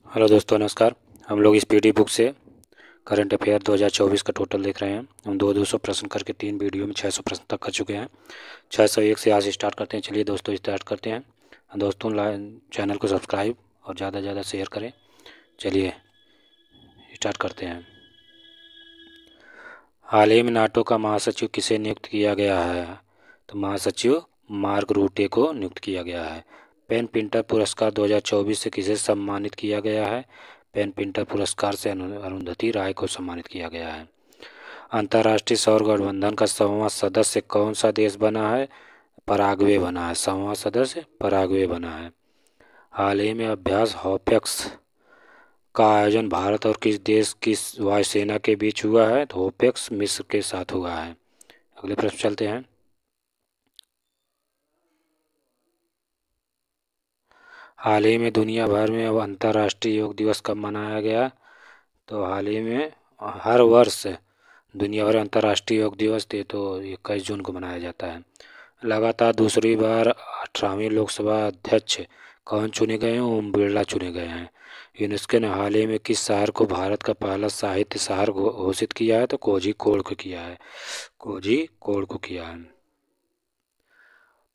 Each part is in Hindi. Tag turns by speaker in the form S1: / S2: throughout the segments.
S1: हेलो दोस्तों, नमस्कार। हम लोग इस पीडी बुक से करंट अफेयर 2024 का टोटल देख रहे हैं। हम 200 प्रश्न करके 3 वीडियो में 600 प्रश्न तक कर चुके हैं। 601 से आज स्टार्ट करते हैं। चलिए दोस्तों, स्टार्ट करते हैं। दोस्तों, चैनल को सब्सक्राइब और ज़्यादा से ज़्यादा शेयर करें। चलिए स्टार्ट करते हैं। हाल ही में नाटो का महासचिव किसे नियुक्त किया गया है? तो महासचिव मार्क रूटे को नियुक्त किया गया है। पेन पिंटर पुरस्कार 2024 से किसे सम्मानित किया गया है? पेन पिंटर पुरस्कार से अरुंधति राय को सम्मानित किया गया है। अंतर्राष्ट्रीय सौर गठबंधन का 100वां सदस्य कौन सा देश बना है? पराग्वे बना है। 100वां सदस्य पराग्वे बना है। हाल ही में अभ्यास होपेक्स का आयोजन भारत और किस देश की वायुसेना के बीच हुआ है? तो होपेक्स मिस्र के साथ हुआ है। अगले प्रश्न चलते हैं। हाल ही में दुनिया भर में अब अंतर्राष्ट्रीय योग दिवस कब मनाया गया? तो हाल ही में हर वर्ष दुनिया भर अंतर्राष्ट्रीय योग दिवस थे तो 21 जून को मनाया जाता है। लगातार दूसरी बार 18वीं लोकसभा अध्यक्ष कौन चुने गए हैं? ओम बिरला चुने गए हैं। यूनेस्को ने हाल ही में किस शहर को भारत का पहला साहित्य शहर घोषित किया है? तो कोझिकोड को किया है। कोझिकोड को किया है।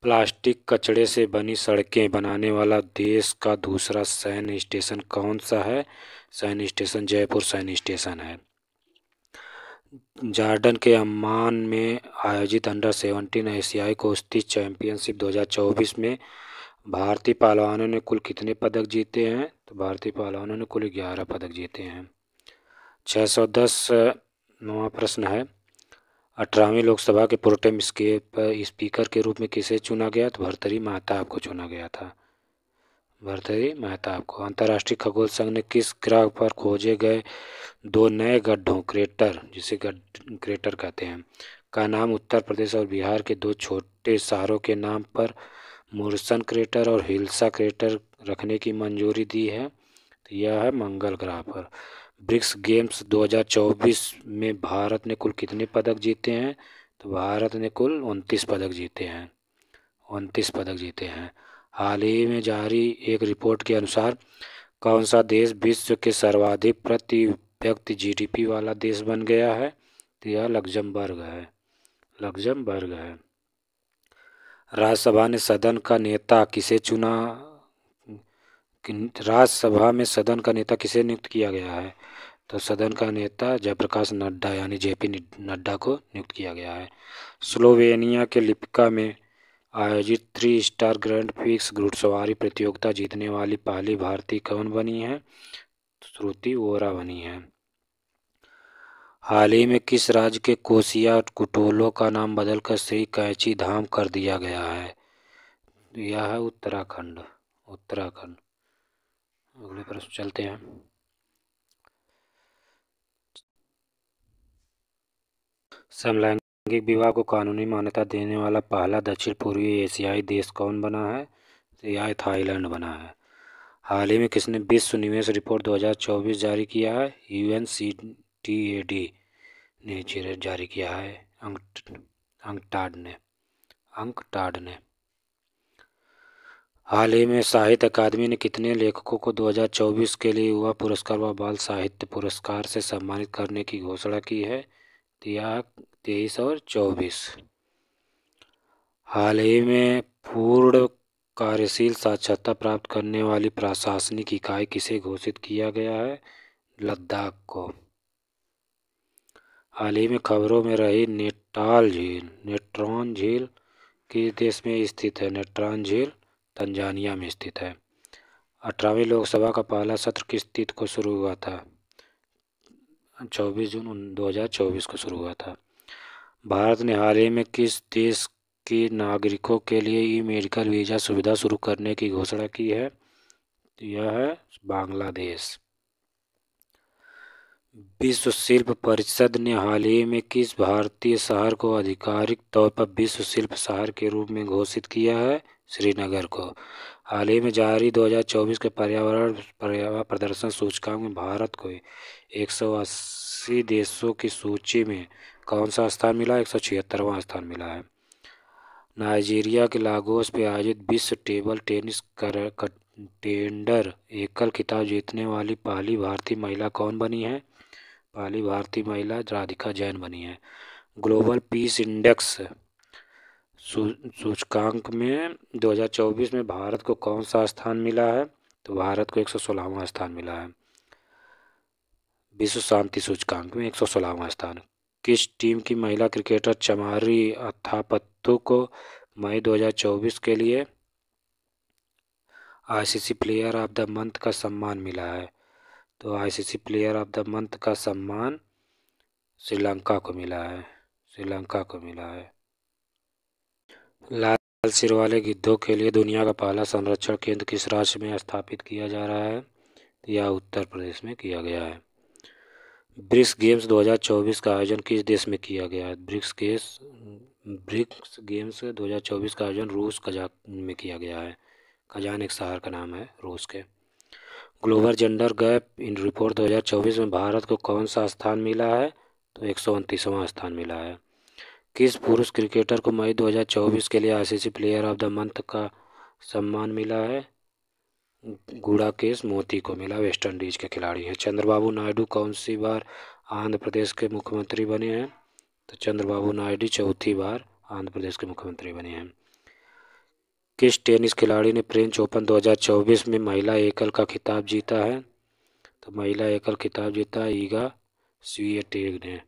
S1: प्लास्टिक कचड़े से बनी सड़कें बनाने वाला देश का दूसरा सैन्य स्टेशन कौन सा है? सैन्य स्टेशन जयपुर सैन्य स्टेशन है। जॉर्डन के अम्मान में आयोजित अंडर 17 एशियाई कुश्ती चैंपियनशिप 2024 में भारतीय पहलवानों ने कुल कितने पदक जीते हैं? तो भारतीय पहलवानों ने कुल 11 पदक जीते हैं। 610वां प्रश्न है। 18वीं लोकसभा के प्रोटेम स्पीकर के रूप में किसे चुना गया? तो भर्तृहरि महताब को चुना गया था। भर्तृहरि महताब को। अंतर्राष्ट्रीय खगोल संघ ने किस ग्रह पर खोजे गए 2 नए गड्ढों क्रेटर, जिसे क्रेटर कहते हैं, का नाम उत्तर प्रदेश और बिहार के 2 छोटे शहरों के नाम पर मुर्सन क्रेटर और हिल्सा क्रेटर रखने की मंजूरी दी है? तो यह है मंगल ग्रह पर। ब्रिक्स गेम्स 2024 में भारत ने कुल कितने पदक जीते हैं? तो भारत ने कुल 29 पदक जीते हैं। 29 पदक जीते हैं। हाल ही में जारी एक रिपोर्ट के अनुसार कौन सा देश विश्व के सर्वाधिक प्रति व्यक्ति जीडीपी वाला देश बन गया है? तो यह लग्जमबर्ग है। लग्जमबर्ग है। राज्यसभा ने सदन का नेता किसे चुना? राज्यसभा में सदन का नेता किसे नियुक्त किया गया है? तो सदन का नेता जयप्रकाश नड्डा यानी जेपी नड्डा को नियुक्त किया गया है। स्लोवेनिया के लिप्का में आयोजित 3 स्टार ग्रैंड प्रिक्स घुड़सवारी प्रतियोगिता जीतने वाली पहली भारतीय कौन बनी है? श्रुति वोरा बनी है। हाल ही में किस राज्य के कोसिया कुटोलो का नाम बदलकर श्री कैंची धाम कर दिया गया है? यह है उत्तराखंड। उत्तराखंड। अगले प्रश्न चलते हैं। समलैंगिक विवाह को कानूनी मान्यता देने वाला पहला दक्षिण पूर्वी एशियाई देश कौन बना है? तो यह थाईलैंड बना है। हाल ही में किसने विश्व निवेश रिपोर्ट 2024 जारी किया है? UNCTAD ने जारी किया है। अंकटाड ने। हाल ही में साहित्य अकादमी ने कितने लेखकों को 2024 के लिए युवा पुरस्कार व बाल साहित्य पुरस्कार से सम्मानित करने की घोषणा की है? तो यह 23 और 24। हाल ही में पूर्ण कार्यशील साक्षरता प्राप्त करने वाली प्रशासनिक इकाई किसे घोषित किया गया है? लद्दाख को। हाल ही में खबरों में रही नेट्रॉन झील किस देश में स्थित है? नेट्रॉन झील तंजानिया में स्थित है। 18वीं लोकसभा का पहला सत्र किस तिथि को शुरू हुआ था? 24 जून 2024 को शुरू हुआ था। भारत ने हाल ही में किस देश के नागरिकों के लिए ई मेडिकल वीज़ा सुविधा शुरू करने की घोषणा की है? यह है बांग्लादेश। विश्व शिल्प परिषद ने हाल ही में किस भारतीय शहर को आधिकारिक तौर पर विश्व शिल्प शहर के रूप में घोषित किया है? श्रीनगर को। हाल ही में जारी 2024 के पर्यावरण प्रदर्शन सूचकांक में भारत को 180 देशों की सूची में कौन सा स्थान मिला? 176वां स्थान मिला है। नाइजीरिया के लागोस पे आयोजित विश्व टेबल टेनिस टेंडर एकल खिताब जीतने वाली पहली भारतीय महिला कौन बनी है? पहली भारतीय महिला राधिका जैन बनी है। ग्लोबल पीस इंडेक्स सूचकांक में 2024 में भारत को कौन सा स्थान मिला है? तो भारत को 116वां स्थान मिला है। विश्व शांति सूचकांक में 116वां स्थान। किस टीम की महिला क्रिकेटर चमारी अथापत्तु को मई 2024 के लिए ICC player of the month का सम्मान मिला है? तो ICC player of the month का सम्मान श्रीलंका को मिला है। श्रीलंका को मिला है। लाल सिर वाले गिद्धों के लिए दुनिया का पहला संरक्षण केंद्र किस राज्य में स्थापित किया जा रहा है? यह उत्तर प्रदेश में किया गया है। ब्रिक्स गेम्स 2024 का आयोजन किस देश में किया गया है? ब्रिक्स गेम्स 2024 का आयोजन रूस कजान में किया गया है। कजान एक शहर का नाम है रूस के। Global gender gap in report 2024 में भारत को कौन सा स्थान मिला है? तो 129वां स्थान मिला है। किस पुरुष क्रिकेटर को मई 2024 के लिए ICC player of the month का सम्मान मिला है? गुड़ाकेश मोती को मिला, वेस्ट इंडीज के खिलाड़ी हैं। चंद्रबाबू नायडू कौन सी बार आंध्र प्रदेश के मुख्यमंत्री बने हैं? तो चंद्रबाबू नायडू चौथी बार आंध्र प्रदेश के मुख्यमंत्री बने हैं। किस टेनिस खिलाड़ी ने फ्रेंच ओपन 2024 में महिला एकल का खिताब जीता है? तो महिला एकल खिताब जीता इगा स्विएटेक ने।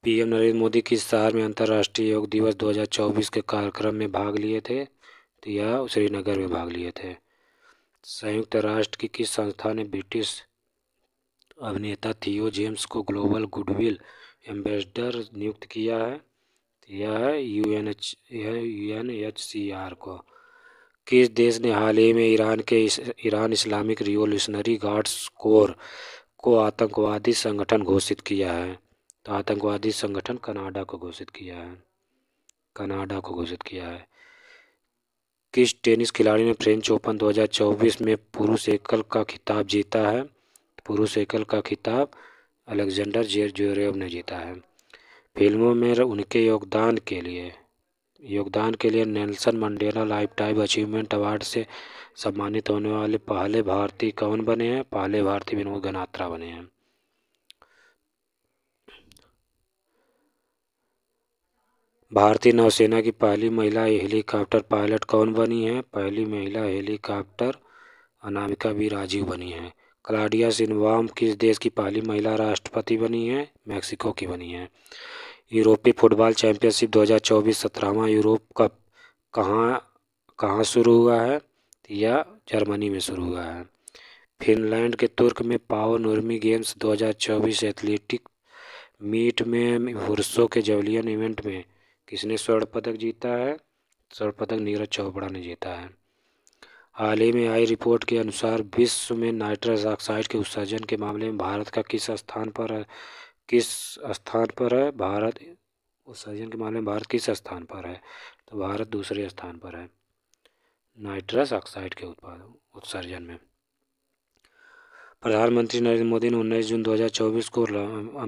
S1: पीएम नरेंद्र मोदी किस शहर में अंतर्राष्ट्रीय योग दिवस 2024 के कार्यक्रम में भाग लिए थे? तो यह श्रीनगर में भाग लिए थे। संयुक्त राष्ट्र की किस संस्था ने ब्रिटिश अभिनेता थियो जेम्स को ग्लोबल गुडविल एम्बेसडर नियुक्त किया है? यह है यूएनएचसीआर को। किस देश ने हाल ही में Iran Islamic revolutionary guards core को आतंकवादी संगठन घोषित किया है? तो आतंकवादी संगठन कनाडा को घोषित किया है। कनाडा को घोषित किया है। किस टेनिस खिलाड़ी ने फ्रेंच ओपन 2024 में पुरुष एकल का खिताब जीता है? पुरुष एकल का खिताब अलेक्जेंडर जेरेव ने जीता है। फिल्मों में उनके योगदान के लिए Nelson Mandela life time achievement award से सम्मानित होने वाले पहले भारतीय कौन बने हैं? पहले भारतीय विनोद गनात्रा बने हैं। भारतीय नौसेना की पहली महिला हेलीकॉप्टर पायलट कौन बनी है? पहली महिला हेलीकॉप्टर अनामिका बी राजीव बनी है। क्लाउडिया शिनबाम किस देश की पहली महिला राष्ट्रपति बनी है? मैक्सिको की बनी है। यूरोपीय फुटबॉल चैंपियनशिप 2024 17वां यूरोप कप कहाँ शुरू हुआ है? यह जर्मनी में शुरू हुआ है। फिनलैंड के तुर्क में पाओ नुर्मी गेम्स 2024 एथलेटिक मीट में पुरुषों के जेवलिन इवेंट में किसने स्वर्ण पदक जीता है? स्वर्ण पदक नीरज चोपड़ा ने जीता है। हाल ही में आई रिपोर्ट के अनुसार विश्व में नाइट्रस ऑक्साइड के उत्सर्जन के मामले में भारत का किस स्थान पर है? भारत उत्सर्जन के मामले में भारत किस स्थान पर है? तो भारत दूसरे स्थान पर है नाइट्रस ऑक्साइड के उत्सर्जन में। प्रधानमंत्री नरेंद्र मोदी ने 19 जून 2024 को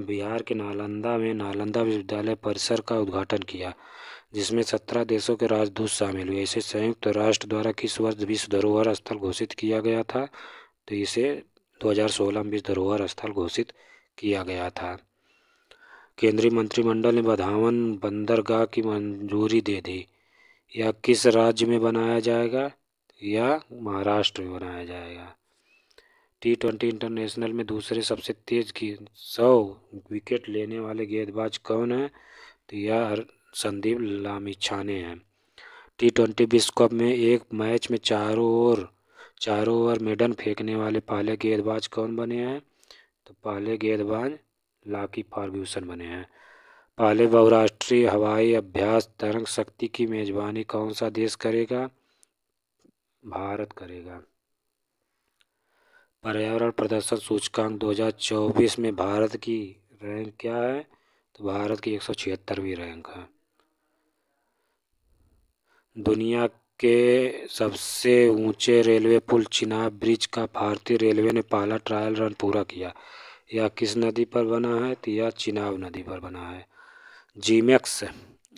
S1: बिहार के नालंदा में नालंदा विश्वविद्यालय परिसर का उद्घाटन किया, जिसमें 17 देशों के राजदूत शामिल हुए। इसे संयुक्त राष्ट्र द्वारा किस वर्ष विश्व धरोहर स्थल घोषित किया गया था? तो इसे 2016 में विश्व धरोहर स्थल घोषित किया गया था। केंद्रीय मंत्रिमंडल ने बधावन बंदरगाह की मंजूरी दे दी। यह किस राज्य में बनाया जाएगा? यह महाराष्ट्र में बनाया जाएगा। T20 इंटरनेशनल में दूसरे सबसे तेज 100 विकेट लेने वाले गेंदबाज कौन है? तो यह संदीप लामिछाने हैं। T20 विश्व कप में एक मैच में चारों ओवर मेडन फेंकने वाले पहले गेंदबाज कौन बने हैं? तो पहले गेंदबाज लाकी फर्ग्यूसन बने हैं। पहले बहुराष्ट्रीय हवाई अभ्यास तरंग शक्ति की मेजबानी कौन सा देश करेगा? भारत करेगा। पर्यावरण प्रदर्शन सूचकांक 2024 में भारत की रैंक क्या है? तो भारत की 176वीं रैंक है। दुनिया के सबसे ऊंचे रेलवे पुल चिनाब ब्रिज का भारतीय रेलवे ने पहला ट्रायल रन पूरा किया। यह किस नदी पर बना है? तो यह चिनाब नदी पर बना है। जीमैक्स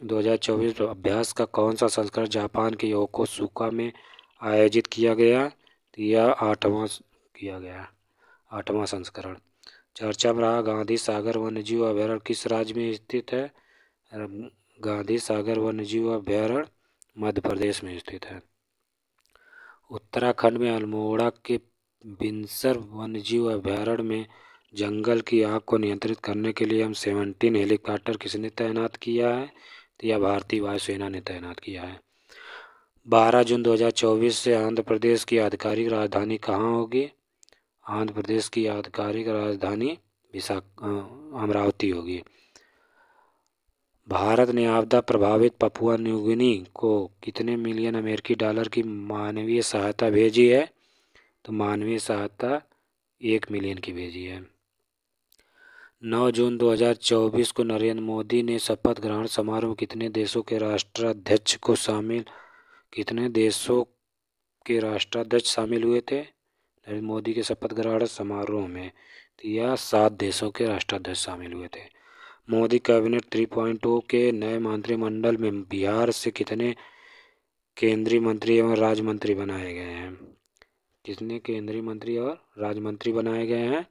S1: 2024 अभ्यास का कौन सा संस्करण जापान के योकोसुका में आयोजित किया गया? तो यह 8वां किया गया, 8वां संस्करण। चर्चा में रहा गांधी सागर वन्यजीव अभयारण्य किस राज्य में स्थित है? गांधी सागर वन्यजीव अभयारण्य मध्य प्रदेश में स्थित है। उत्तराखंड में अल्मोड़ा के बिनसर वन्यजीव अभयारण्य में जंगल की आग को नियंत्रित करने के लिए M17 हेलीकॉप्टर किसने तैनात किया है? तो यह भारतीय वायुसेना ने तैनात किया है। 12 जून 2024 से आंध्र प्रदेश की आधिकारिक राजधानी कहाँ होगी? आंध्र प्रदेश की आधिकारिक राजधानी अमरावती होगी। भारत ने आपदा प्रभावित पपुआ न्यू गिनी को कितने मिलियन अमेरिकी डॉलर की मानवीय सहायता भेजी है? तो मानवीय सहायता 1 मिलियन की भेजी है। 9 जून 2024 को नरेंद्र मोदी ने शपथ ग्रहण समारोह में कितने देशों के राष्ट्राध्यक्ष शामिल हुए थे? नरेंद्र मोदी के शपथ ग्रहण समारोह में तो यह 7 देशों के राष्ट्राध्यक्ष शामिल हुए थे। मोदी कैबिनेट 3.0 के नए मंत्रिमंडल में बिहार से कितने केंद्रीय मंत्री एवं राज्य मंत्री बनाए गए हैं? कितने केंद्रीय मंत्री और राज्य मंत्री बनाए गए हैं?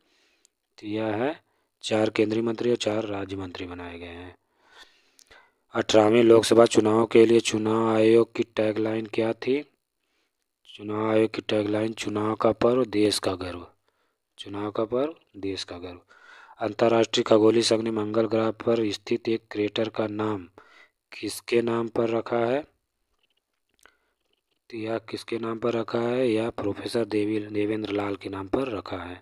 S1: तो यह है 4 केंद्रीय मंत्री और 4 राज्य मंत्री बनाए गए हैं। 18वें लोकसभा चुनाव के लिए चुनाव आयोग की टैगलाइन क्या थी? चुनाव आयोग की टैगलाइन चुनाव का पर्व देश का गर्व। चुनाव का पर्व देश का गर्व। अंतर्राष्ट्रीय खगोलीय संघ ने मंगल ग्रह पर स्थित एक क्रेटर का नाम किसके नाम पर रखा है? तो यह किसके नाम पर रखा है? यह प्रोफेसर देवेंद्र लाल के नाम पर रखा है।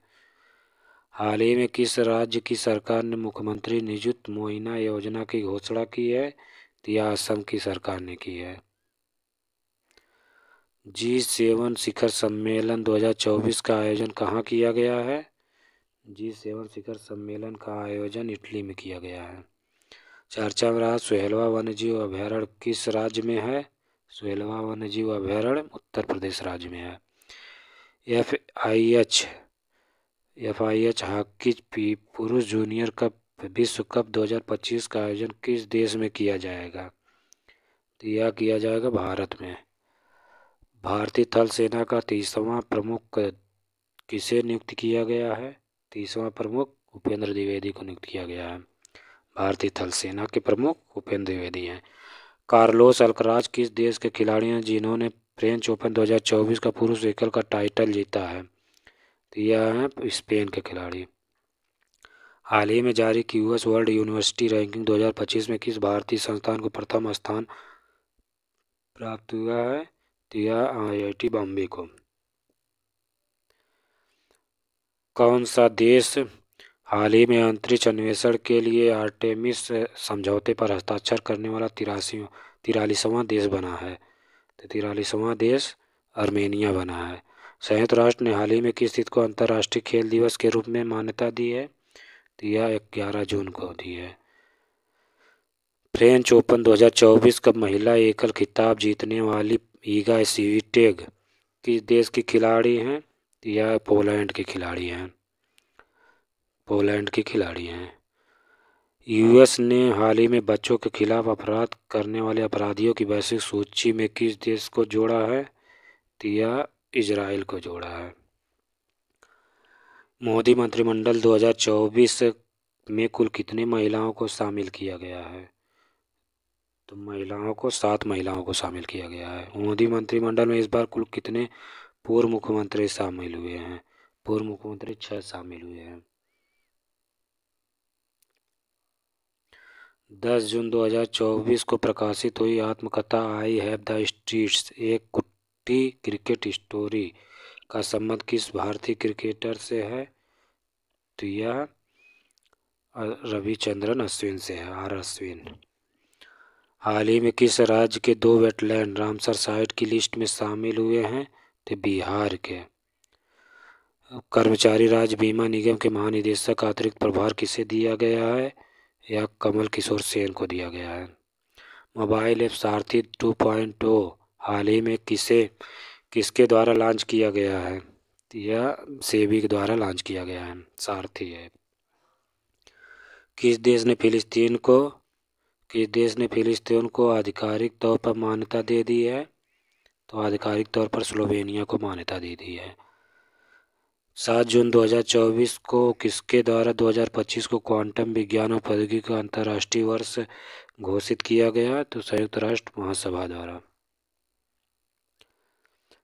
S1: हाल ही में किस राज्य की सरकार ने मुख्यमंत्री नियुक्त मोइना योजना की घोषणा की है? तो यह असम की सरकार ने की है। G7 शिखर सम्मेलन 2024 का आयोजन कहाँ किया गया है? G7 शिखर सम्मेलन का आयोजन इटली में किया गया है। चर्चा में रहा सोहेलवा वन्यजीव अभयारण्य किस राज्य में है? सोहेलवा वन्यजीव अभयारण्य उत्तर प्रदेश राज्य में है। FIH हॉकी पुरुष जूनियर कप विश्व कप 2025 का आयोजन किस देश में किया जाएगा? तो यह किया जाएगा भारत में। भारतीय थल सेना का 30वां प्रमुख किसे नियुक्त किया गया है? 30वां प्रमुख उपेंद्र द्विवेदी को नियुक्त किया गया है। भारतीय थल सेना के प्रमुख उपेंद्र द्विवेदी हैं। कार्लोस अल्कराज किस देश के खिलाड़ी हैं जिन्होंने फ्रेंच ओपन 2024 का पुरुष एकल का टाइटल जीता है? तो यह है स्पेन के खिलाड़ी। हाल ही में जारी QS वर्ल्ड यूनिवर्सिटी रैंकिंग 2025 में किस भारतीय संस्थान को प्रथम स्थान प्राप्त हुआ है? तो यह IIT बॉम्बे को। कौन सा देश हाल ही में अंतरिक्ष अन्वेषण के लिए आर्टेमिस समझौते पर हस्ताक्षर करने वाला 43वां देश बना है? तो 43वां देश आर्मेनिया बना है। संयुक्त राष्ट्र ने हाल ही में किस तिथि को अंतर्राष्ट्रीय खेल दिवस के रूप में मान्यता दी है? तो यह 11 जून को दी है। फ्रेंच ओपन 2024 का महिला एकल खिताब जीतने वाली ईगा स्वीटेग किस देश की खिलाड़ी हैं? तो यह पोलैंड के खिलाड़ी हैं। पोलैंड की खिलाड़ी हैं। US ने हाल ही में बच्चों के खिलाफ अपराध करने वाले अपराधियों की वैश्विक सूची में किस देश को जोड़ा है? तो यह इजराइल को जोड़ा है। मोदी मंत्रिमंडल 2024 में कुल कितनी महिलाओं को शामिल किया गया है? तो 7 महिलाओं को शामिल किया गया है। मोदी मंत्रिमंडल में इस बार कुल कितने पूर्व मुख्यमंत्री शामिल हुए हैं? पूर्व मुख्यमंत्री 6 शामिल हुए हैं। 10 जून 2024 को प्रकाशित हुई आत्मकथा आई हैव द स्ट्रीट्स एक कुट्टी क्रिकेट स्टोरी का संबंध किस भारतीय क्रिकेटर से है? तो यह रविचंद्रन अश्विन से है, R अश्विन। हाल ही में किस राज्य के 2 वेटलैंड रामसर साइट की लिस्ट में शामिल हुए हैं? तो बिहार के। कर्मचारी राज्य बीमा निगम के महानिदेशक का अतिरिक्त प्रभार किसे दिया गया है? यह कमल किशोर सेन को दिया गया है। मोबाइल ऐप सारथी 2.0 हाल ही में किसके द्वारा लॉन्च किया गया है? तो यह सेबी के द्वारा लॉन्च किया गया है सारथी ऐप। किस देश ने फिलिस्तीन को आधिकारिक तौर पर मान्यता दे दी है? तो आधिकारिक तौर पर स्लोवेनिया को मान्यता दे दी है। 7 जून 2024 को किसके द्वारा 2025 को क्वांटम विज्ञान और प्रौद्योगिकी का अंतर्राष्ट्रीय वर्ष घोषित किया गया? तो संयुक्त राष्ट्र महासभा द्वारा।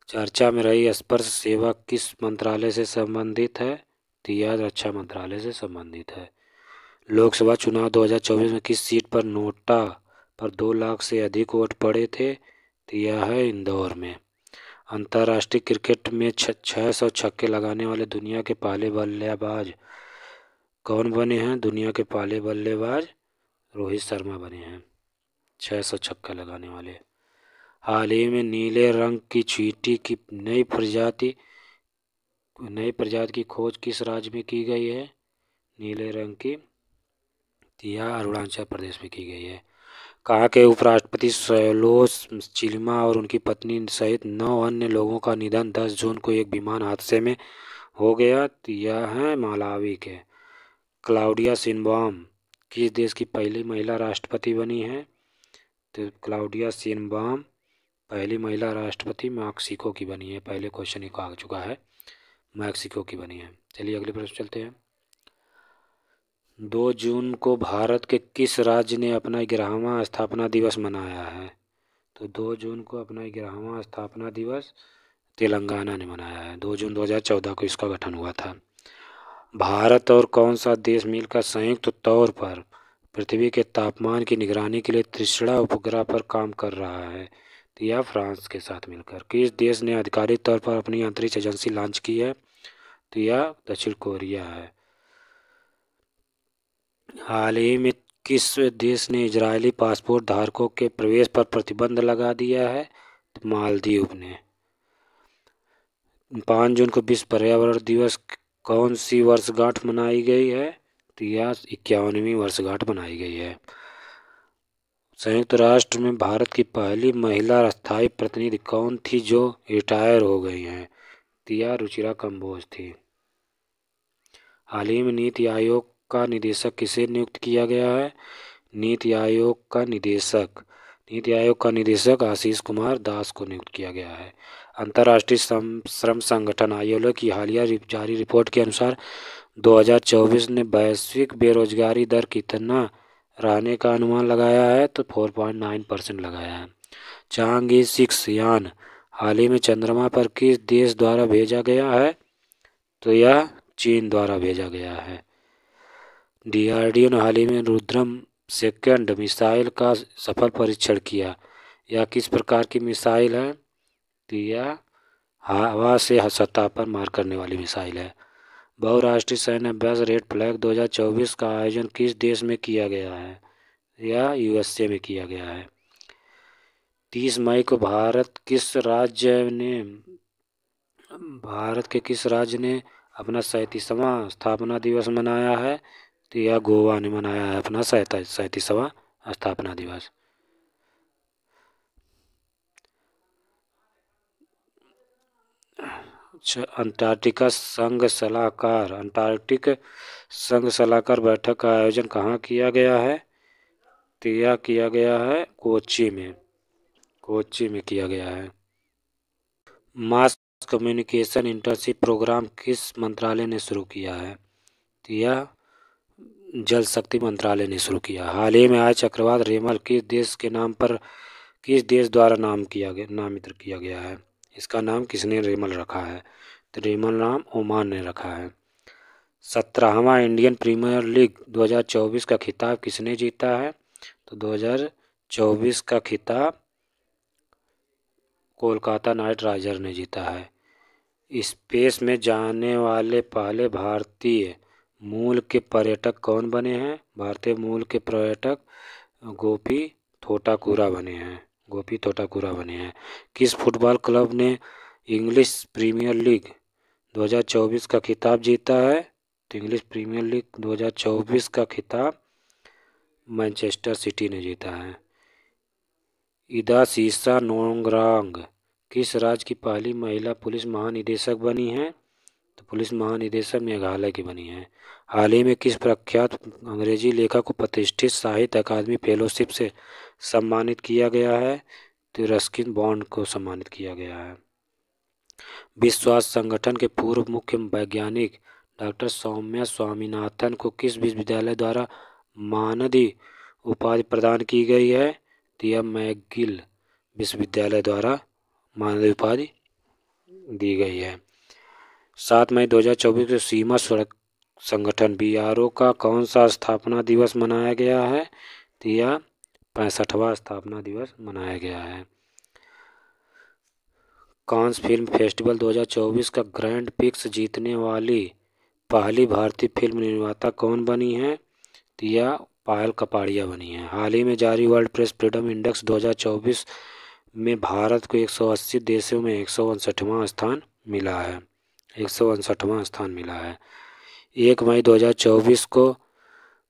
S1: चर्चा में रही स्पर्श सेवा किस मंत्रालय से संबंधित है? तो यह रक्षा मंत्रालय से संबंधित है। लोकसभा चुनाव 2024 में किस सीट पर नोटा पर 2 लाख से अधिक वोट पड़े थे? तो यह है इंदौर में। अंतर्राष्ट्रीय क्रिकेट में 600 छक्के लगाने वाले दुनिया के पहले बल्लेबाज कौन बने हैं? दुनिया के पहले बल्लेबाज रोहित शर्मा बने हैं, 600 छक्का लगाने वाले। हाल ही में नीले रंग की चींटी की नई प्रजाति की खोज किस राज्य में की गई है? नीले रंग की यह अरुणाचल प्रदेश में की गई है। कहाँ के उपराष्ट्रपति सैलोस चिलिमा और उनकी पत्नी सहित 9 अन्य लोगों का निधन 10 जून को एक विमान हादसे में हो गया? तो यह है मालावी के। क्लाउडिया शिनबाम किस देश की पहली महिला राष्ट्रपति बनी है? तो क्लाउडिया शिनबाम पहली महिला राष्ट्रपति मैक्सिको की बनी है। पहले क्वेश्चन ही आ चुका है, मैक्सिको की बनी है। चलिए अगले प्रश्न चलते हैं। 2 जून को भारत के किस राज्य ने अपना 11वां स्थापना दिवस मनाया है? तो 2 जून को अपना 11वां स्थापना दिवस तेलंगाना ने मनाया है। 2 जून 2014 को इसका गठन हुआ था। भारत और कौन सा देश मिलकर संयुक्त तौर पर पृथ्वी के तापमान की निगरानी के लिए तृष्णा उपग्रह पर काम कर रहा है? तो यह फ्रांस के साथ मिलकर। किस देश ने आधिकारिक तौर पर अपनी अंतरिक्ष एजेंसी लॉन्च की है? तो यह दक्षिण कोरिया है। हाल ही में किस देश ने इजरायली पासपोर्ट धारकों के प्रवेश पर प्रतिबंध लगा दिया है? तो मालदीव ने। 5 जून को विश्व पर्यावरण दिवस कौन सी वर्षगांठ मनाई गई है? तो यह 51वीं वर्षगांठ मनाई गई है। संयुक्त राष्ट्र में भारत की पहली महिला स्थायी प्रतिनिधि कौन थी जो रिटायर हो गई हैं? तो यह रुचिरा कंबोज थी। हाल ही में नीति आयोग का निदेशक किसे नियुक्त किया गया है? नीति आयोग का निदेशक आशीष कुमार दास को नियुक्त किया गया है। अंतर्राष्ट्रीय श्रम संगठन ILO की हालिया जारी रिपोर्ट के अनुसार 2024 ने वैश्विक बेरोजगारी दर कितना रहने का अनुमान लगाया है? तो 4.9% लगाया है। चांग 6 यान हाल ही में चंद्रमा पर किस देश द्वारा भेजा गया है? तो यह चीन द्वारा भेजा गया है। DRDO ने हाल ही में रुद्रम सेकंड मिसाइल का सफल परीक्षण किया। यह किस प्रकार की मिसाइल है? तो यह हवा से सतह पर मार करने वाली मिसाइल है। बहुराष्ट्रीय सैन्य अभ्यास रेड फ्लैग 2024 का आयोजन किस देश में किया गया है? यह USA में किया गया है। 30 मई को भारत के किस राज्य ने अपना 37वां स्थापना दिवस मनाया है? तो यह गोवा ने मनाया है अपना 37वां स्थापना दिवस। अंटार्कटिक संघ सलाहकार बैठक का आयोजन कहाँ किया गया है? तो यह किया गया है कोच्चि में किया गया है। मास कम्युनिकेशन इंटर्नशिप प्रोग्राम किस मंत्रालय ने शुरू किया है? तो यह जल शक्ति मंत्रालय ने शुरू किया। हाल ही में आए चक्रवात रेमल किस देश द्वारा नामित किया गया है? इसका नाम किसने रेमल रखा है? तो रेमल नाम ओमान ने रखा है। 17वां इंडियन प्रीमियर लीग 2024 का खिताब किसने जीता है? तो 2024 का खिताब कोलकाता नाइट राइडर ने जीता है। स्पेस में जाने वाले पहले भारतीय मूल के पर्यटक कौन बने हैं? भारतीय मूल के पर्यटक गोपी थोटाकुरा बने हैं। किस फुटबॉल क्लब ने इंग्लिश प्रीमियर लीग 2024 का खिताब जीता है? तो इंग्लिश प्रीमियर लीग 2024 का खिताब मैनचेस्टर सिटी ने जीता है। इदा सीसा नोंगरांग किस राज्य की पहली महिला पुलिस महानिदेशक बनी है? तो पुलिस महानिदेशक मेघालय की बनी है। हाल ही में किस प्रख्यात अंग्रेजी लेखक को प्रतिष्ठित साहित्य अकादमी फेलोशिप से सम्मानित किया गया है? रस्किन बॉन्ड को सम्मानित किया गया है। विश्व स्वास्थ्य संगठन के पूर्व मुख्य वैज्ञानिक डॉक्टर सौम्या स्वामीनाथन को किस विश्वविद्यालय द्वारा मानद उपाधि प्रदान की गई है? तो यह मैगिल विश्वविद्यालय द्वारा मानद उपाधि दी गई है। 7 मई 2024 को सीमा सड़क संगठन BRO का कौन सा स्थापना दिवस मनाया गया है? तो यह 65वां स्थापना दिवस मनाया गया है। कांस फिल्म फेस्टिवल 2024 का ग्रैंड प्रिक्स जीतने वाली पहली भारतीय फिल्म निर्माता कौन बनी है? तो यह पायल कपाड़िया बनी है। हाल ही में जारी वर्ल्ड प्रेस फ्रीडम इंडेक्स 2024 में भारत को 180 देशों में 159वां स्थान मिला है। 159वां स्थान मिला है। 1 मई 2024 को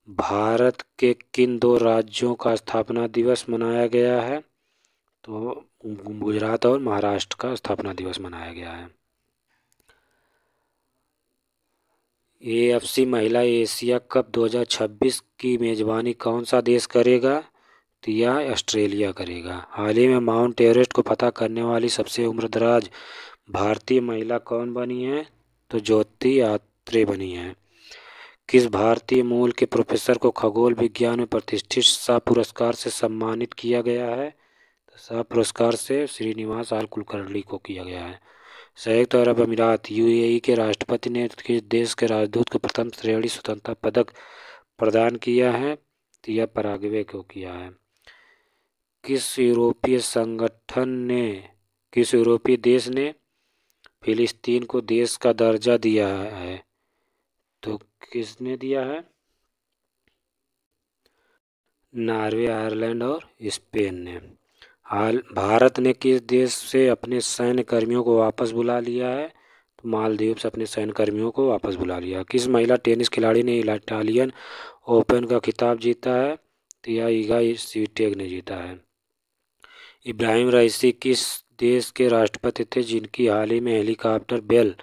S1: भारत के किन 2 राज्यों का स्थापना दिवस मनाया गया है? तो गुजरात और महाराष्ट्र का स्थापना दिवस मनाया गया है। AFC महिला एशिया कप 2026 की मेजबानी कौन सा देश करेगा? तो यह ऑस्ट्रेलिया करेगा। हाल ही में माउंट एवरेस्ट को फतह करने वाली सबसे उम्रदराज भारतीय महिला कौन बनी है? तो ज्योति आत्रे बनी है। किस भारतीय मूल के प्रोफेसर को खगोल विज्ञान में प्रतिष्ठित शाह पुरस्कार से सम्मानित किया गया है? तो शाह पुरस्कार से श्रीनिवास आल कुलकर्णी को किया गया है। संयुक्त अरब अमीरात UAE के राष्ट्रपति ने किस देश के राजदूत को प्रथम श्रेणी स्वतंत्रता पदक प्रदान किया है? तो यह पराग्वे को किया है। किस यूरोपीय देश ने फिलिस्तीन को देश का दर्जा दिया है? तो किसने दिया है? नॉर्वे, आयरलैंड और स्पेन ने। भारत ने किस देश से अपने सैन्य कर्मियों को वापस बुला लिया है? तो मालदीव से अपने सैन्य कर्मियों को वापस बुला लिया। किस महिला टेनिस खिलाड़ी ने इटालियन ओपन का खिताब जीता है? तो यह इगा स्विएटेक ने जीता है। इब्राहिम रईसी किस देश के राष्ट्रपति थे जिनकी हाल ही में हेलीकॉप्टर बेल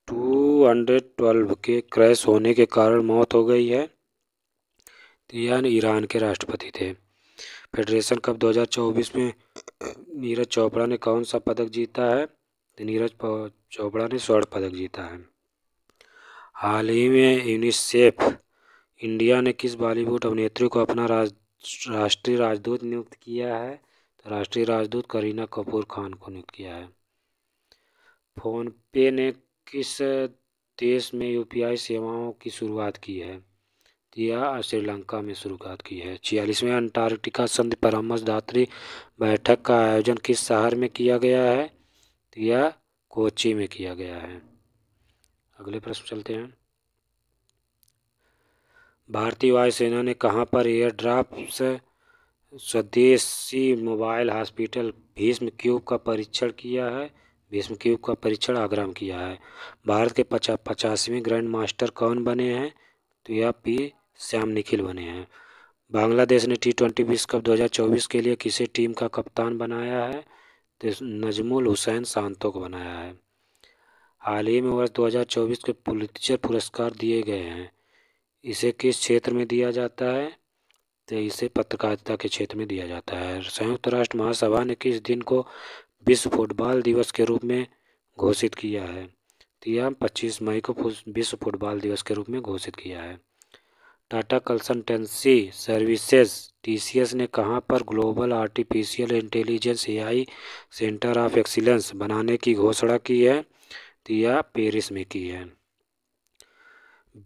S1: 212 के क्रैश होने के कारण मौत हो गई है? तो यह ईरान के राष्ट्रपति थे। फेडरेशन कप 2024 में नीरज चोपड़ा ने कौन सा पदक जीता है? तो नीरज चोपड़ा ने स्वर्ण पदक जीता है। हाल ही में यूनिसेफ इंडिया ने किस बॉलीवुड अभिनेत्री को अपना राष्ट्रीय राजदूत नियुक्त किया है? तो राष्ट्रीय राजदूत करीना कपूर खान को नियुक्त किया है। फोनपे ने किस देश में UPI सेवाओं की शुरुआत की है? यह श्रीलंका में शुरुआत की है। 46वें अंटार्कटिका संधि परामर्शदात्री बैठक का आयोजन किस शहर में किया गया है? तो यह कोच्चि में किया गया है। अगले प्रश्न चलते हैं। भारतीय वायुसेना ने कहां पर एयरड्रॉप स्वदेशी मोबाइल हॉस्पिटल भीष्म क्यूब का परीक्षण किया है? भीष्म क्यूब का परीक्षण आगरा में किया है। भारत के 85वें ग्रैंड मास्टर कौन बने हैं? तो यह P श्याम निखिल बने हैं। बांग्लादेश ने T20 विश्व कप 2024 के लिए किसे टीम का कप्तान बनाया है? तो नजमुल हुसैन शांतो को बनाया है। हाल ही में वर्ष 2024 के पुलित्जर पुरस्कार दिए गए हैं। इसे किस क्षेत्र में दिया जाता है? तो इसे पत्रकारिता के क्षेत्र में दिया जाता है। संयुक्त राष्ट्र महासभा ने किस दिन को विश्व फुटबॉल दिवस के रूप में घोषित किया है? तो यह 25 मई को विश्व फुटबॉल दिवस के रूप में घोषित किया है। टाटा कंसल्टेंसी सर्विसेज TCS ने कहां पर global artificial intelligence AI centre of excellence बनाने की घोषणा की है? तो यह पेरिस में की है।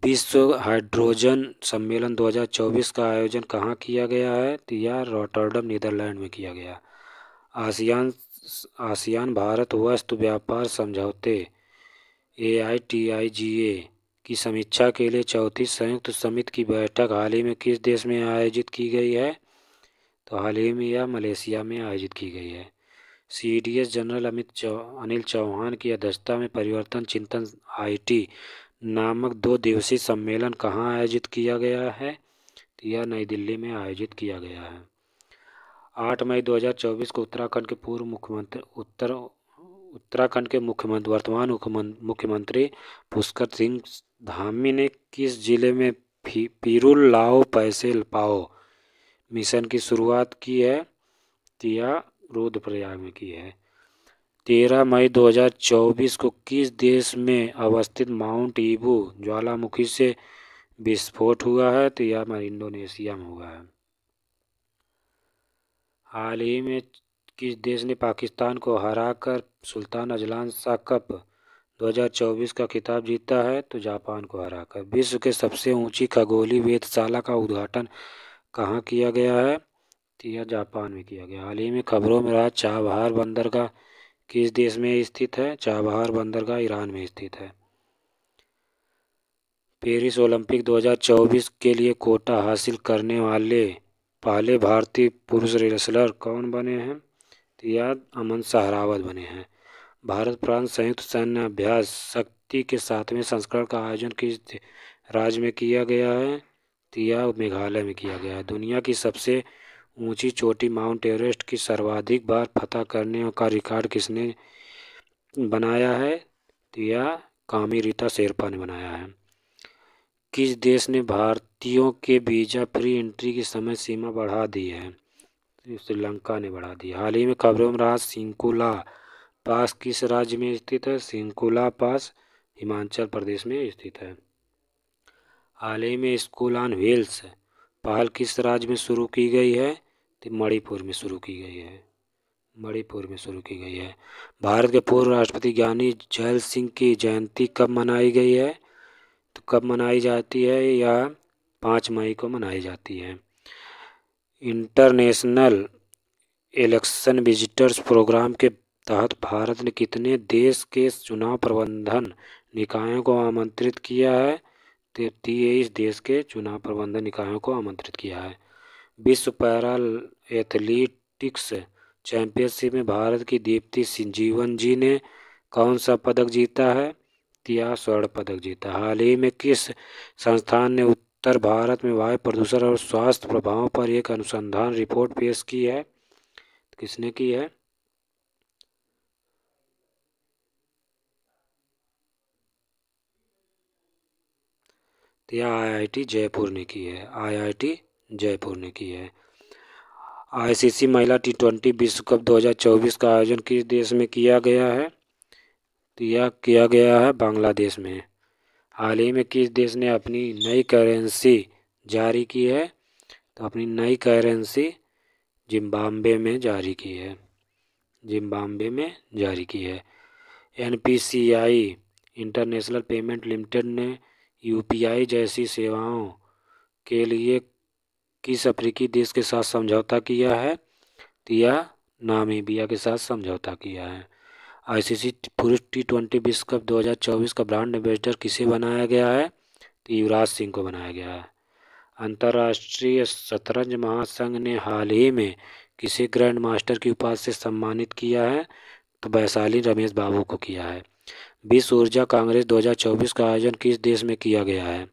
S1: विश्व हाइड्रोजन सम्मेलन 2024 का आयोजन कहाँ किया गया है? तो यह रॉटरडम नीदरलैंड में किया गया। आसियान भारत वस्तु व्यापार समझौते AITIGA की समीक्षा के लिए चौथी संयुक्त समिति की बैठक हाल ही में किस देश में आयोजित की गई है? तो हाल ही में यह मलेशिया में आयोजित की गई है। CDS जनरल अनिल चौहान की अध्यक्षता में परिवर्तन चिंतन IT नामक 2 दिवसीय सम्मेलन कहाँ आयोजित किया गया है? तो यह नई दिल्ली में आयोजित किया गया है। 8 मई 2024 को उत्तराखंड के वर्तमान मुख्यमंत्री पुष्कर सिंह धामी ने किस जिले में पीरुल लाओ पैसे पाओ मिशन की शुरुआत की है? तो यह रुद्रप्रयाग में की है। 13 मई 2024 को किस देश में अवस्थित माउंट ईबू ज्वालामुखी से विस्फोट हुआ है? तो यह इंडोनेशिया में हुआ है। हाल ही में किस देश ने पाकिस्तान को हराकर सुल्तान अजलान शाह कप 2024 का खिताब जीता है? तो जापान को हराकर। विश्व के सबसे ऊंची खगोलीय वेधशाला का उद्घाटन कहाँ किया गया है? तो यह जापान में किया गया। हाल ही में खबरों में रहा चाबहार बंदरगाह किस देश में स्थित है? चाबहार बंदरगाह ईरान में स्थित है। पेरिस ओलंपिक 2024 के लिए कोटा हासिल करने वाले पहले भारतीय पुरुष रेसलर कौन बने हैं? तो यह अमन सहरावत बने हैं। भारत फ्रांस संयुक्त सैन्य अभ्यास शक्ति के 7वें संस्करण का आयोजन किस राज्य में किया गया है? तो यह मेघालय में किया गया है। दुनिया की सबसे ऊंची चोटी माउंट एवरेस्ट की सर्वाधिक बार फतह करने का रिकॉर्ड किसने बनाया है? तो यह कामी रीता शेरपा ने बनाया है। किस देश ने भारतीयों के वीजा फ्री एंट्री की समय सीमा बढ़ा दी है? श्रीलंका ने बढ़ा दी। हाल ही में खबरों में रहा सिंकुला पास किस राज्य में स्थित है? सिंकुला पास हिमाचल प्रदेश में स्थित है। हाल ही में स्कूल ऑन व्हील्स पहल किस राज्य में शुरू की गई है? तो मणिपुर में शुरू की गई है। मणिपुर में शुरू की गई है। भारत के पूर्व राष्ट्रपति ज्ञानी जैल सिंह की जयंती कब मनाई गई है? तो कब मनाई जाती है? यह 5 मई को मनाई जाती है। इंटरनेशनल इलेक्शन विजिटर्स प्रोग्राम के तहत भारत ने कितने देश के चुनाव प्रबंधन निकायों को आमंत्रित किया है? 23 देश के चुनाव प्रबंधन निकायों को आमंत्रित किया है। विश्व पैरा एथलेटिक्स चैंपियनशिप में भारत की दीप्ति संजीवन जी ने कौन सा पदक जीता है? यह स्वर्ण पदक जीता। हाल ही में किस संस्थान ने उत्तर भारत में वायु प्रदूषण और स्वास्थ्य प्रभावों पर एक अनुसंधान रिपोर्ट पेश की है? किसने की है? यह IIT जयपुर ने की है। IIT जयपुर ने की है। ICC महिला T20 विश्व कप 2024 का आयोजन किस देश में किया गया है? तो यह किया गया है बांग्लादेश में। हाल ही में किस देश ने अपनी नई करेंसी जारी की है? तो अपनी नई करेंसी जिम्बाब्वे में जारी की है। जिम्बाब्वे में जारी की है। NPCI इंटरनेशनल पेमेंट लिमिटेड ने UPI जैसी सेवाओं के लिए किस अफ्रीकी देश के साथ समझौता किया है? तो यह नामीबिया के साथ समझौता किया है। ICC पुरुष T20 विश्व कप 2024 का ब्रांड एम्बेसडर किसे बनाया गया है? तो युवराज सिंह को बनाया गया है। अंतर्राष्ट्रीय शतरंज महासंघ ने हाल ही में किसे ग्रैंड मास्टर की उपाधि से सम्मानित किया है? तो वैशाली रमेश बाबू को किया है। विश्व ऊर्जा कांग्रेस 2024 का आयोजन किस देश में किया गया है?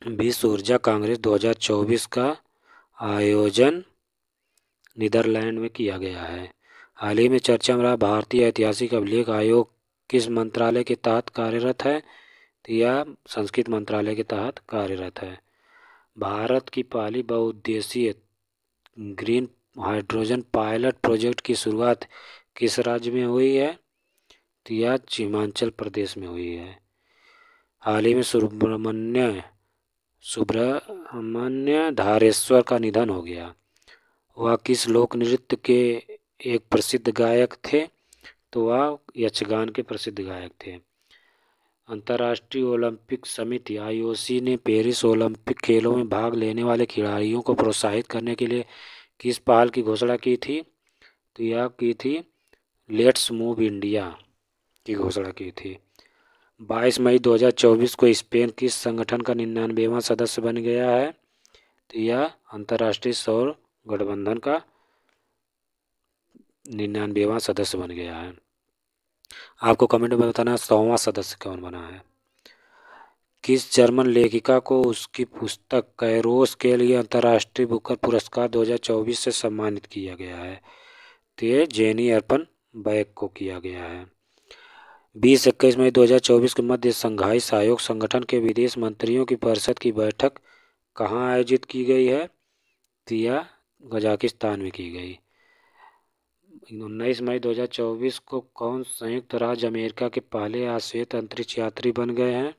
S1: विश्व ऊर्जा कांग्रेस 2024 का आयोजन नीदरलैंड में किया गया है। हाल ही में चर्चा में रहा भारतीय ऐतिहासिक अभिलेख आयोग किस मंत्रालय के तहत कार्यरत है? तो यह संस्कृत मंत्रालय के तहत कार्यरत है। भारत की पहली बहुउद्देशीय ग्रीन हाइड्रोजन पायलट प्रोजेक्ट की शुरुआत किस राज्य में हुई है? तो यह हिमाचल प्रदेश में हुई है। हाल ही में सुब्रमण्य धारेश्वर का निधन हो गया। वह किस लोक नृत्य के एक प्रसिद्ध गायक थे? तो वह यक्षगान के प्रसिद्ध गायक थे। अंतर्राष्ट्रीय ओलंपिक समिति IOC ने पेरिस ओलंपिक खेलों में भाग लेने वाले खिलाड़ियों को प्रोत्साहित करने के लिए किस पहल की घोषणा की थी? तो यह की थी लेट्स मूव इंडिया की घोषणा की थी। 22 मई 2024 को स्पेन किस संगठन का 99वां सदस्य बन गया है? तो यह अंतर्राष्ट्रीय सौर गठबंधन का 99वां सदस्य बन गया है। आपको कमेंट में बताना 100वां सदस्य कौन बना है। किस जर्मन लेखिका को उसकी पुस्तक कैरोस के लिए अंतर्राष्ट्रीय बुकर पुरस्कार 2024 से सम्मानित किया गया है? तो ये जेनी अर्पन बैक को किया गया है। 20-21 मई 2024 के मध्य संघाई सहयोग संगठन के विदेश मंत्रियों की परिषद की बैठक कहाँ आयोजित की गई है? तो यह कजाकिस्तान में की गई। 19 मई 2024 को कौन संयुक्त राज्य अमेरिका के पहले अश्वेत अंतरिक्ष यात्री बन गए हैं?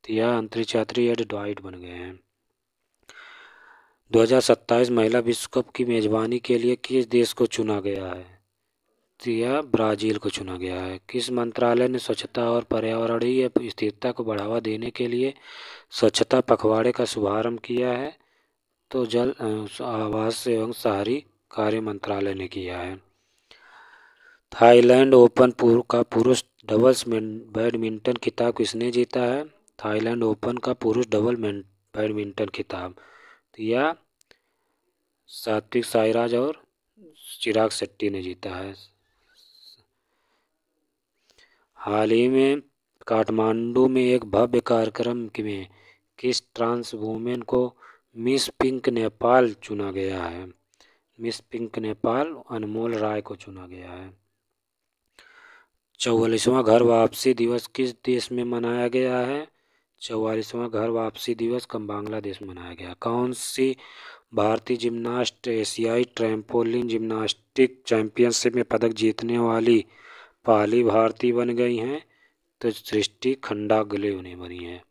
S1: तो यह अंतरिक्ष यात्री एड ड्वाइट बन गए हैं। 2027 महिला विश्व कप की मेजबानी के लिए किस देश को चुना गया है? तो यह ब्राजील को चुना गया है। किस मंत्रालय ने स्वच्छता और पर्यावरणीय स्थिरता को बढ़ावा देने के लिए स्वच्छता पखवाड़े का शुभारंभ किया है? तो जल आवास एवं शहरी कार्य मंत्रालय ने किया है। थाईलैंड ओपन का पुरुष डबल्स बैडमिंटन खिताब किसने जीता है? थाईलैंड ओपन का पुरुष डबल बैडमिंटन खिताब तो यह सात्विक साईराज और चिराग शेट्टी ने जीता है। हाल ही में काठमांडू में एक भव्य कार्यक्रम में किस ट्रांस वुमेन को मिस पिंक नेपाल चुना गया है? मिस पिंक नेपाल अनमोल राय को चुना गया है। 44वां घर वापसी दिवस किस देश में मनाया गया है? 44वां घर वापसी दिवस बांग्लादेश में मनाया गया। कौन सी भारतीय जिम्नास्ट एशियाई ट्रैम्पोलिन जिम्नास्टिक चैंपियनशिप में पदक जीतने वाली पहली भारतीय बन गई हैं? तो सृष्टि खंडागले उन्हें बनी है।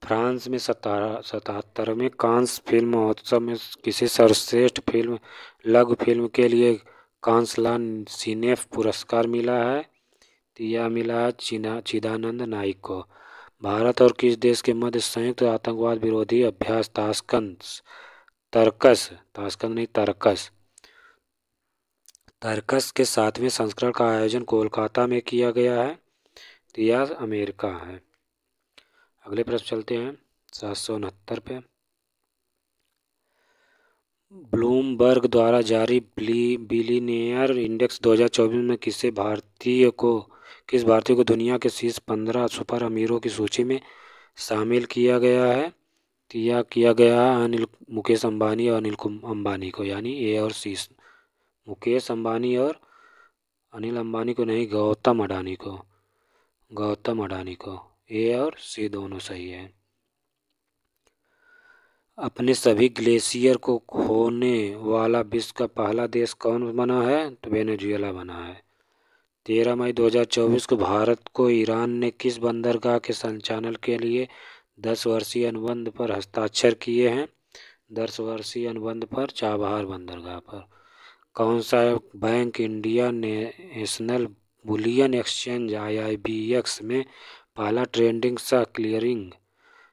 S1: फ्रांस में 77वें कांस फिल्म महोत्सव में किसी सर्वश्रेष्ठ फिल्म लघु फिल्म के लिए कांस ला सिनेफ पुरस्कार मिला है? तो यह मिला है चिदानंद नाइक को। भारत और किस देश के मध्य संयुक्त आतंकवाद विरोधी अभ्यास तर्कस के 7वें संस्करण का आयोजन कोलकाता में किया गया है? तो यह अमेरिका है। अगले प्रश्न चलते हैं 769 पे। ब्लूमबर्ग द्वारा जारी बिलियनियर इंडेक्स 2024 में किस भारतीय को दुनिया के शीर्ष 15 सुपर अमीरों की सूची में शामिल किया गया है? तो यह किया गया है मुकेश अंबानी और अनिल अंबानी को, यानी ए और सी। मुकेश अंबानी और अनिल अंबानी को नहीं, गौतम अडानी को। ए और सी दोनों सही है। अपने सभी ग्लेशियर को खोने वाला विश्व का पहला देश कौन बना है? तो वेनेजुएला बना है। 13 मई 2024 को भारत को ईरान ने किस बंदरगाह के संचालन के लिए 10 वर्षीय अनुबंध पर हस्ताक्षर किए हैं? 10 वर्षीय अनुबंध पर चाबहार बंदरगाह पर। कौन सा bank India national bullion exchange IIBX में पहला ट्रेडिंग सह क्लियरिंग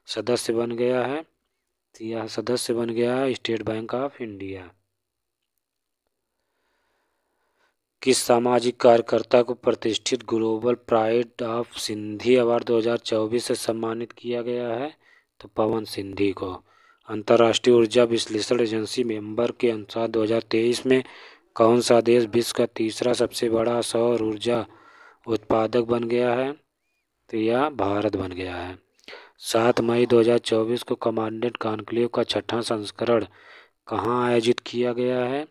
S1: सदस्य बन गया है? यह सदस्य बन गया है स्टेट बैंक ऑफ इंडिया। किस सामाजिक कार्यकर्ता को प्रतिष्ठित global pride of Sindhi award 2024 से सम्मानित किया गया है? तो पवन सिंधी को। अंतर्राष्ट्रीय ऊर्जा विश्लेषण एजेंसी मेंबर के अनुसार 2023 में कौन सा देश विश्व का तीसरा सबसे बड़ा सौर ऊर्जा उत्पादक बन गया है? तो यह भारत बन गया है। 7 मई 2024 को कमांडेंट कॉन्क्लेव का 6वां संस्करण कहाँ आयोजित किया गया है?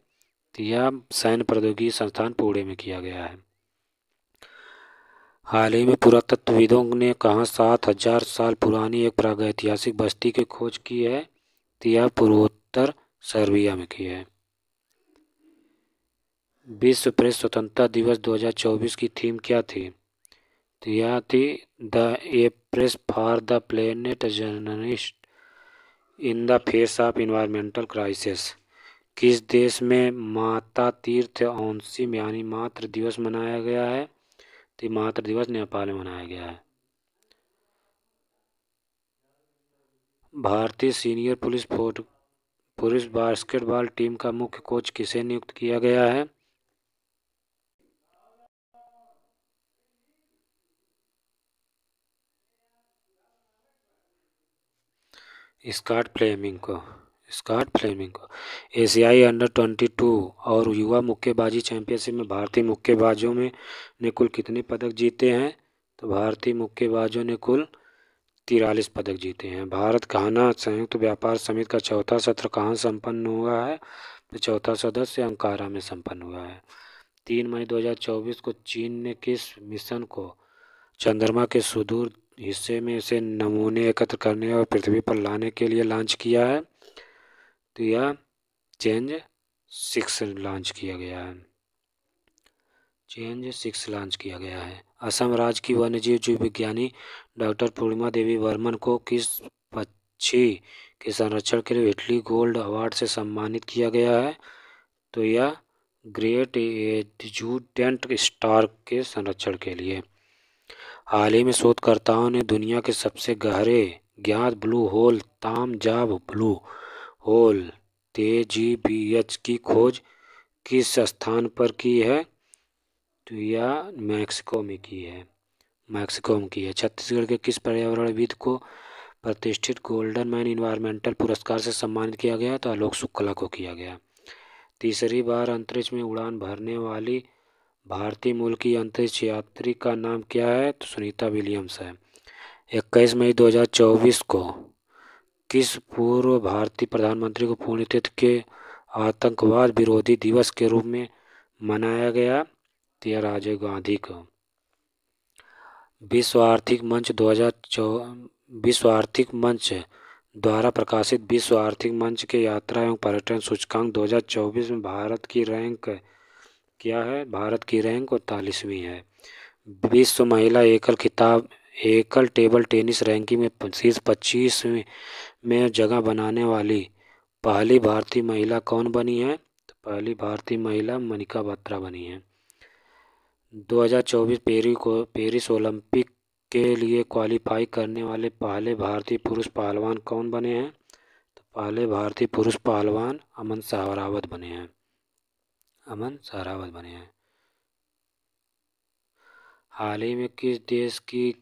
S1: तो यह सैन्य प्रौद्योगिकी संस्थान पुणे में किया गया है। हाल ही में पुरातत्वविदों ने कहाँ 7000 साल पुरानी एक प्रागैतिहासिक बस्ती की खोज की है? तो यह पूर्वोत्तर सर्बिया में की है। विश्व प्रेस स्वतंत्रता दिवस 2024 की थीम क्या थी? तो यह थी the A press for the planet journalist in the face of environmental crisis. किस देश में माता तीर्थ औंसीम यानी मातृ दिवस मनाया गया है? तो मातृ दिवस नेपाल में मनाया गया है। भारतीय सीनियर पुरुष बास्केटबॉल टीम का मुख्य कोच किसे नियुक्त किया गया है? स्कॉट फ्लेमिंग को। एशियाई अंडर-22 और युवा मुक्केबाजी चैंपियनशिप में भारतीय मुक्केबाजों ने कुल कितने पदक जीते हैं? तो भारतीय मुक्केबाजों ने कुल 43 पदक जीते हैं। भारत घाना संयुक्त व्यापार समिति का चौथा सत्र कहाँ संपन्न हुआ है? तो चौथा सदस्य अंकारा में संपन्न हुआ है। 3 मई 2024 को चीन ने किस मिशन को चंद्रमा के सुदूर हिस्से में से नमूने एकत्र करने और पृथ्वी पर लाने के लिए लॉन्च किया है? तो यह चेंज 6 लॉन्च किया गया है। चेंज 6 लॉन्च किया गया है। असम राज्य की वन्यजीव जीव विज्ञानी डॉक्टर पूर्णिमा देवी वर्मन को किस पक्षी के संरक्षण के लिए व्हिटली गोल्ड अवार्ड से सम्मानित किया गया है? तो यह ग्रेट एडजुटेंट स्टार्क के संरक्षण के लिए। हाल ही में शोधकर्ताओं ने दुनिया के सबसे गहरे ज्ञात ब्लू होल तामजाब ब्लू होल TGBH की खोज किस स्थान पर की है? तो यह मैक्सिको में की है। छत्तीसगढ़ के किस पर्यावरणविद को प्रतिष्ठित गोल्डन मैन इन्वायरमेंटल पुरस्कार से सम्मानित किया गया? तो आलोक शुक्ला को किया गया। तीसरी बार अंतरिक्ष में उड़ान भरने वाली भारतीय मूल की अंतरिक्ष यात्री का नाम क्या है? तो सुनीता विलियम्स है। 21 मई 2024 को किस पूर्व भारतीय प्रधानमंत्री को पुण्यतिथि के आतंकवाद विरोधी दिवस के रूप में मनाया गया? तो यह राजीव गांधी को। विश्व आर्थिक मंच द्वारा प्रकाशित विश्व आर्थिक मंच के यात्रा एवं पर्यटन सूचकांक 2024 में भारत की रैंक क्या है? भारत की रैंक 48वीं है। विश्व महिला एकल टेबल टेनिस रैंकिंग में शीर्ष 25 में जगह बनाने वाली पहली भारतीय महिला कौन बनी है? तो पहली भारतीय महिला मनिका बत्रा बनी है। 2024 पेरिस ओलंपिक के लिए क्वालिफाई करने वाले पहले भारतीय पुरुष पहलवान कौन बने हैं? तो पहले भारतीय पुरुष पहलवान अमन सहरावत बने हैं। हाल ही में किस देश की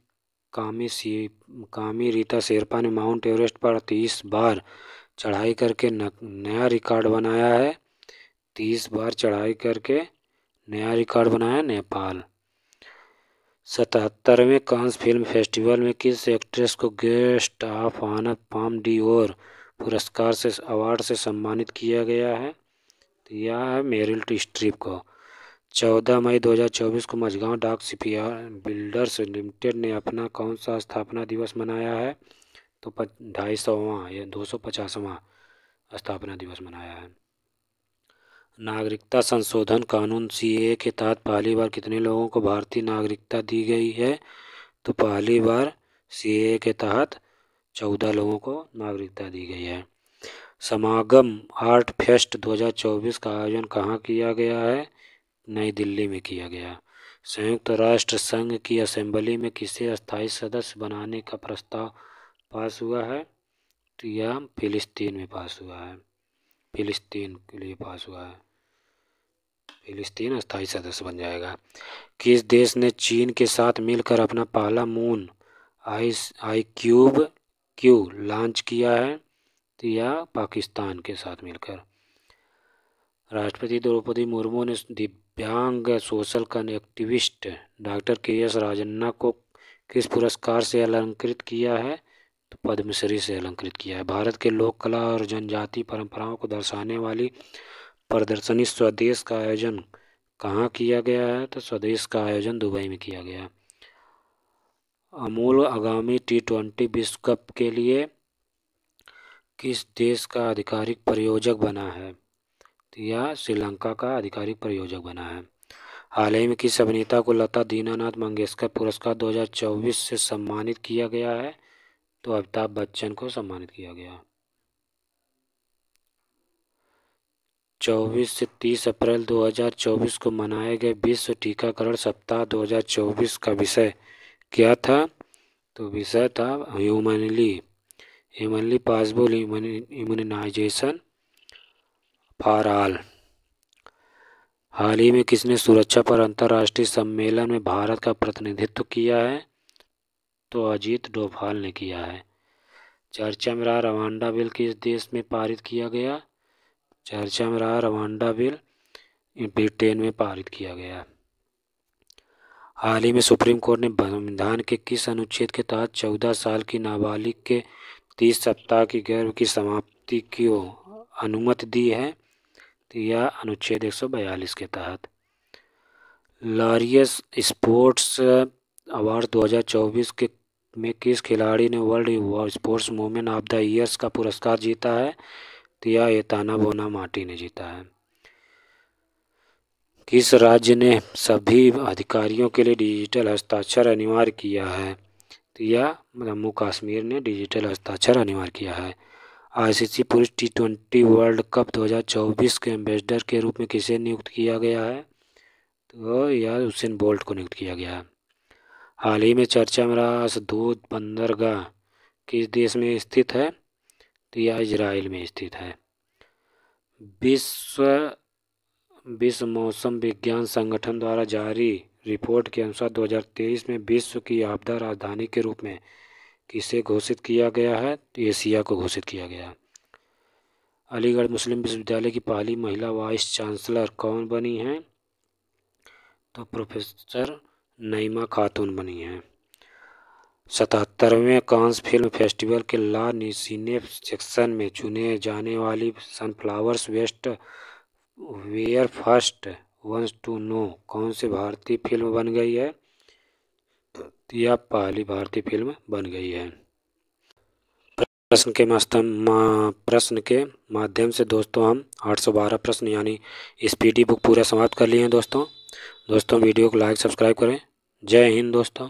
S1: कामी रीता शेरपा ने माउंट एवरेस्ट पर 30 बार चढ़ाई करके नया रिकॉर्ड बनाया है? 30 बार चढ़ाई करके नया रिकॉर्ड बनाया नेपाल। 77वें कांस फिल्म फेस्टिवल में किस एक्ट्रेस को guest of honour Palme d'Or पुरस्कार से अवार्ड से सम्मानित किया गया है? तो यह है मेरिल स्ट्रीप को। 14 मई 2024 को मझगांव डाक शिपयार्ड बिल्डर्स लिमिटेड ने अपना कौन सा स्थापना दिवस मनाया है? तो 250वां या 250वां स्थापना दिवस मनाया है। नागरिकता संशोधन कानून CAA के तहत पहली बार कितने लोगों को भारतीय नागरिकता दी गई है? तो पहली बार CAA के तहत 14 लोगों को नागरिकता दी गई है। समागम आर्ट फेस्ट 2024 का आयोजन कहाँ किया गया है? नई दिल्ली में किया गया। संयुक्त राष्ट्र संघ की असेंबली में किसे अस्थायी सदस्य बनाने का प्रस्ताव पास हुआ है? तो यह फिलिस्तीन में पास हुआ है। फिलिस्तीन के लिए पास हुआ है। फिलिस्तीन अस्थायी सदस्य बन जाएगा। किस देश ने चीन के साथ मिलकर अपना पहला मून IQ लॉन्च किया है? तो यह पाकिस्तान के साथ मिलकर। राष्ट्रपति द्रौपदी मुर्मू ने दिव्यांग social activist doctor KS Rajanna को किस पुरस्कार से अलंकृत किया है? तो पद्मश्री से अलंकृत किया है। भारत के लोक कला और जनजातीय परंपराओं को दर्शाने वाली प्रदर्शनी स्वदेश का आयोजन कहाँ किया गया है? तो स्वदेश का आयोजन दुबई में किया गया। अमूल आगामी T20 विश्व कप के लिए किस देश का आधिकारिक प्रायोजक बना है? तो यह श्रीलंका का आधिकारिक प्रायोजक बना है। हाल ही में किस अभिनेता को लता दीनानाथ मंगेशकर पुरस्कार 2024 से सम्मानित किया गया है? तो अमिताभ बच्चन को सम्मानित किया गया। 24 से 30 अप्रैल 2024 को मनाए गए विश्व टीकाकरण सप्ताह 2024 का विषय क्या था? तो विषय था humanly possible immunisation for all. हाल ही में किसने सुरक्षा पर अंतर्राष्ट्रीय सम्मेलन में भारत का प्रतिनिधित्व किया है? तो अजीत डोभाल ने किया है। चर्चा में रहा रवांडा बिल किस देश में पारित किया गया? चर्चा में रहा रवांडा बिल ब्रिटेन में पारित किया गया। हाल ही में सुप्रीम कोर्ट ने संविधान के किस अनुच्छेद के तहत 14 साल की नाबालिग के 30 सप्ताह की गर्भ की समाप्ति की अनुमति दी है? तो यह अनुच्छेद 142 के तहत। लॉरियस स्पोर्ट्स अवार्ड 2024 में किस खिलाड़ी ने world sports women of the years का पुरस्कार जीता है? तो यह एताना बोनामाटी ने जीता है। किस राज्य ने सभी अधिकारियों के लिए डिजिटल हस्ताक्षर अनिवार्य किया है? तो यह जम्मू कश्मीर ने डिजिटल हस्ताक्षर अनिवार्य किया है। आईसीसी पुरुष T20 वर्ल्ड कप 2024 के एम्बेसडर के रूप में किसे नियुक्त किया गया है? तो यह हुसैन बोल्ट को नियुक्त किया गया है। हाल ही में चर्चा में रहा अशदोद बंदरगाह किस देश में स्थित है? तो यह इजराइल में स्थित है। विश्व मौसम विज्ञान संगठन द्वारा जारी रिपोर्ट के अनुसार 2023 में विश्व की आपदा राजधानी के रूप में किसे घोषित किया गया है? तो एशिया को घोषित किया गया। अलीगढ़ मुस्लिम विश्वविद्यालय की पहली महिला वाइस चांसलर कौन बनी हैं? तो प्रोफेसर नईमा खातून बनी हैं। 77वें कांस फिल्म फेस्टिवल के ला सिने सेक्शन में चुने जाने वाली sunflowers west were first ones to know कौन सी भारतीय फिल्म बन गई है? यह पहली भारतीय फिल्म बन गई है। प्रश्न के माध्यम से दोस्तों हम 812 प्रश्न यानी स्पीडी बुक पूरा समाप्त कर लिए हैं दोस्तों। वीडियो को लाइक सब्सक्राइब करें। जय हिंद दोस्तों।